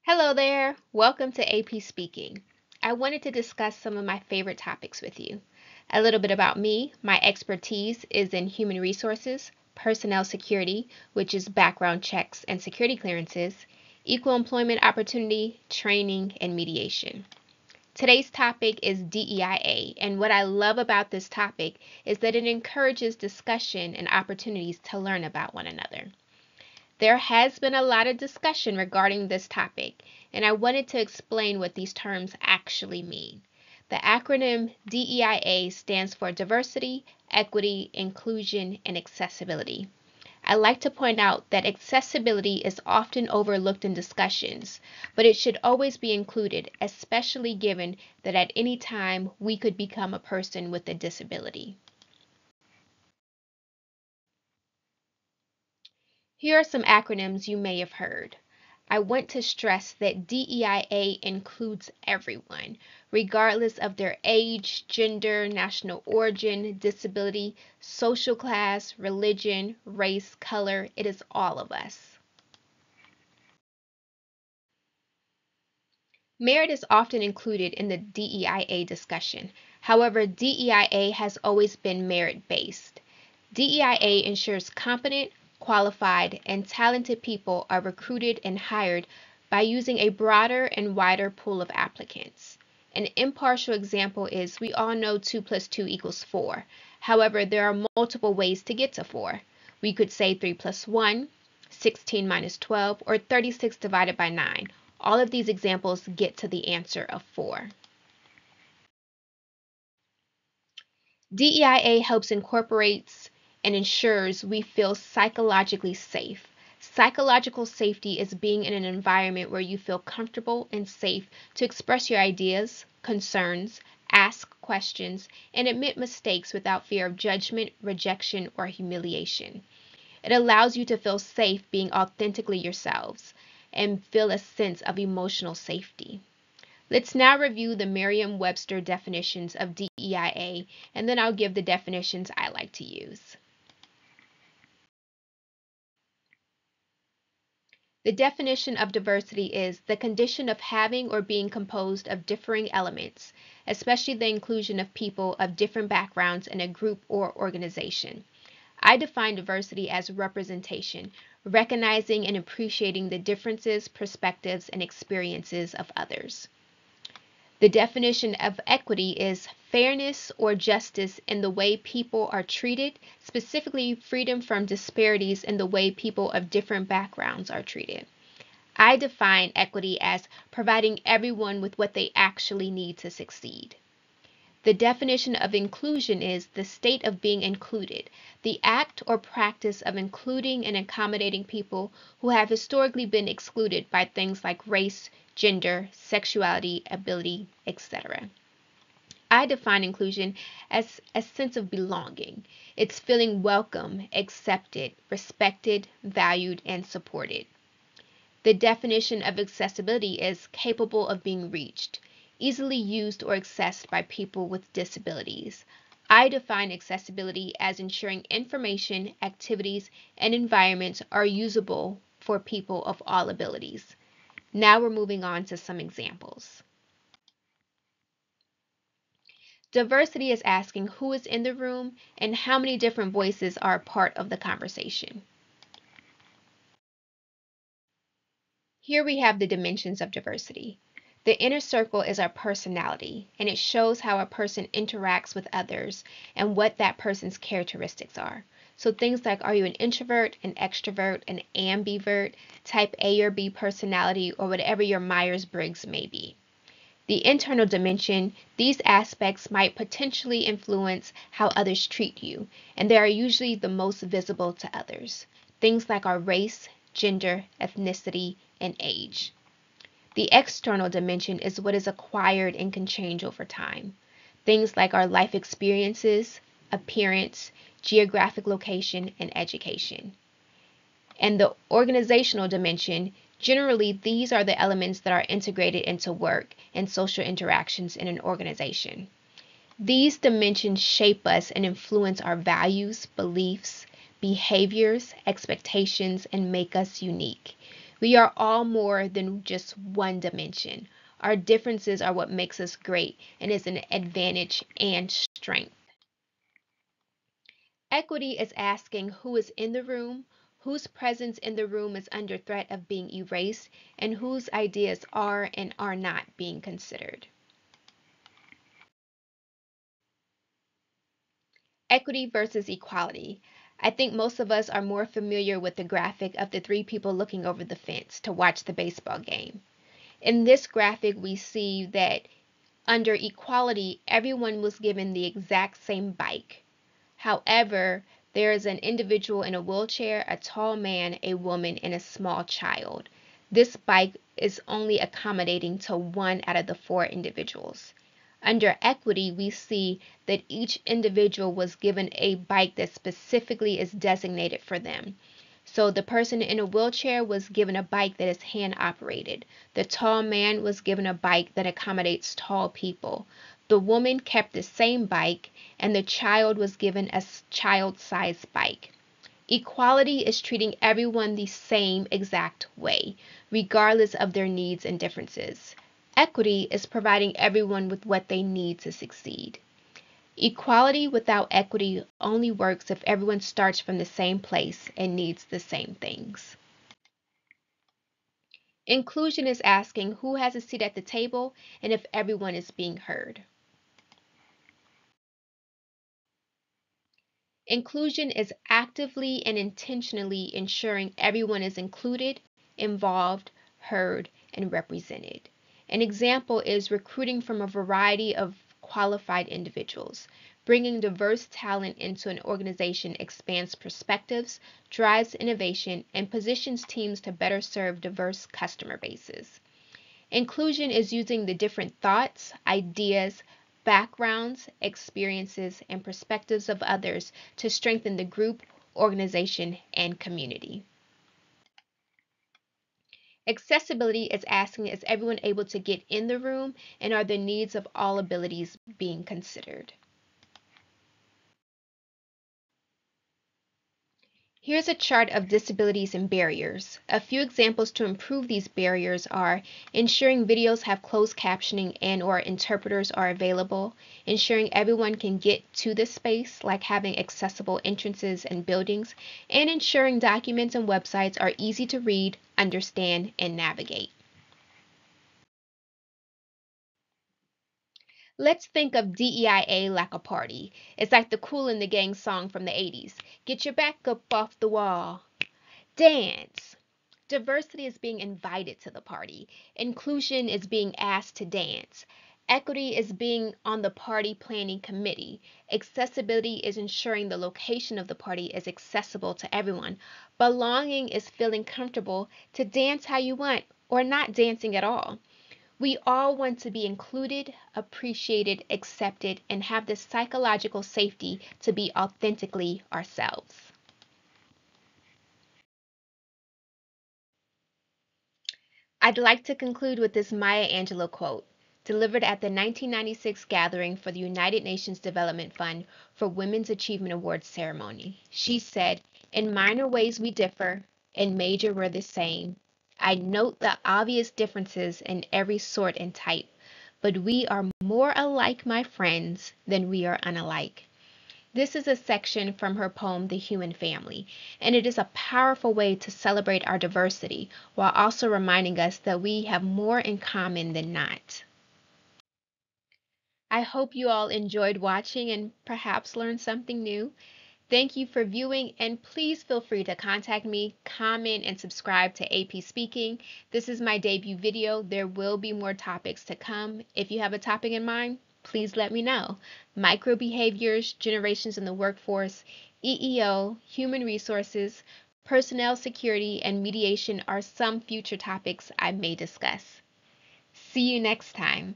Hello there. Welcome to AP Speaking. I wanted to discuss some of my favorite topics with you. A little bit about me. My expertise is in human resources, personnel security, which is background checks and security clearances, equal employment opportunity, training, and mediation. Today's topic is DEIA, and what I love about this topic is that it encourages discussion and opportunities to learn about one another. There has been a lot of discussion regarding this topic, and I wanted to explain what these terms actually mean. The acronym DEIA stands for Diversity, Equity, Inclusion, and Accessibility. I like to point out that accessibility is often overlooked in discussions, but it should always be included, especially given that at any time we could become a person with a disability. Here are some acronyms you may have heard. I want to stress that DEIA includes everyone, regardless of their age, gender, national origin, disability, social class, religion, race, color. It is all of us. Merit is often included in the DEIA discussion. However, DEIA has always been merit-based. DEIA ensures competent, qualified, and talented people are recruited and hired by using a broader and wider pool of applicants. An impartial example is we all know 2 plus 2 equals 4. However, there are multiple ways to get to 4. We could say 3 plus 1, 16 minus 12, or 36 divided by 9. All of these examples get to the answer of 4. DEIA helps incorporates and ensures we feel psychologically safe. Psychological safety is being in an environment where you feel comfortable and safe to express your ideas, concerns, ask questions, and admit mistakes without fear of judgment, rejection, or humiliation. It allows you to feel safe being authentically yourselves and feel a sense of emotional safety. Let's now review the Merriam-Webster definitions of DEIA, and then I'll give the definitions I like to use. The definition of diversity is the condition of having or being composed of differing elements, especially the inclusion of people of different backgrounds in a group or organization. I define diversity as representation, recognizing and appreciating the differences, perspectives, and experiences of others. The definition of equity is fairness or justice in the way people are treated, specifically freedom from disparities in the way people of different backgrounds are treated. I define equity as providing everyone with what they actually need to succeed. The definition of inclusion is the state of being included, the act or practice of including and accommodating people who have historically been excluded by things like race, gender, sexuality, ability, etc. I define inclusion as a sense of belonging. It's feeling welcome, accepted, respected, valued, and supported. The definition of accessibility is capable of being reached, easily used or accessed by people with disabilities. I define accessibility as ensuring information, activities, and environments are usable for people of all abilities. Now we're moving on to some examples. Diversity is asking who is in the room and how many different voices are a part of the conversation. Here we have the dimensions of diversity. The inner circle is our personality, and it shows how a person interacts with others and what that person's characteristics are. So things like, are you an introvert, an extrovert, an ambivert, type A or B personality, or whatever your Myers-Briggs may be. The internal dimension, these aspects might potentially influence how others treat you, and they are usually the most visible to others. Things like our race, gender, ethnicity, and age. The external dimension is what is acquired and can change over time. Things like our life experiences, appearance, geographic location, and education. And the organizational dimension, generally these are the elements that are integrated into work and social interactions in an organization. These dimensions shape us and influence our values, beliefs, behaviors, expectations, and make us unique. We are all more than just one dimension. Our differences are what makes us great and is an advantage and strength. Equity is asking who is in the room, whose presence in the room is under threat of being erased, and whose ideas are and are not being considered. Equity versus equality. I think most of us are more familiar with the graphic of the three people looking over the fence to watch the baseball game. In this graphic, we see that under equality, everyone was given the exact same bike. However, there is an individual in a wheelchair, a tall man, a woman, and a small child. This bike is only accommodating to one out of the four individuals. Under equity, we see that each individual was given a bike that specifically is designated for them. So the person in a wheelchair was given a bike that is hand operated. The tall man was given a bike that accommodates tall people. The woman kept the same bike, and the child was given a child-sized bike. Equality is treating everyone the same exact way, regardless of their needs and differences. Equity is providing everyone with what they need to succeed. Equality without equity only works if everyone starts from the same place and needs the same things. Inclusion is asking who has a seat at the table and if everyone is being heard. Inclusion is actively and intentionally ensuring everyone is included, involved, heard, and represented. An example is recruiting from a variety of qualified individuals. Bringing diverse talent into an organization expands perspectives, drives innovation, and positions teams to better serve diverse customer bases. Inclusion is using the different thoughts, ideas, backgrounds, experiences, and perspectives of others to strengthen the group, organization, and community. Accessibility is asking, is everyone able to get in the room, and are the needs of all abilities being considered? Here's a chart of disabilities and barriers. A few examples to improve these barriers are ensuring videos have closed captioning and/or interpreters are available, ensuring everyone can get to the space, like having accessible entrances and buildings, and ensuring documents and websites are easy to read, understand, and navigate. Let's think of DEIA like a party. It's like the Kool and the Gang song from the 80s. Get your back up off the wall. Dance. Diversity is being invited to the party. Inclusion is being asked to dance. Equity is being on the party planning committee. Accessibility is ensuring the location of the party is accessible to everyone. Belonging is feeling comfortable to dance how you want or not dancing at all. We all want to be included, appreciated, accepted, and have the psychological safety to be authentically ourselves. I'd like to conclude with this Maya Angelou quote, delivered at the 1996 gathering for the United Nations Development Fund for Women's Achievement Awards ceremony. She said, "In minor ways we differ, in major we're the same. I note the obvious differences in every sort and type, but we are more alike, my friends, than we are unalike." This is a section from her poem, The Human Family, and it is a powerful way to celebrate our diversity while also reminding us that we have more in common than not. I hope you all enjoyed watching and perhaps learned something new. Thank you for viewing, and please feel free to contact me, comment, and subscribe to AP Speaking. This is my debut video. There will be more topics to come. If you have a topic in mind, please let me know. Microbehaviors, generations in the workforce, EEO, human resources, personnel security, and mediation are some future topics I may discuss. See you next time.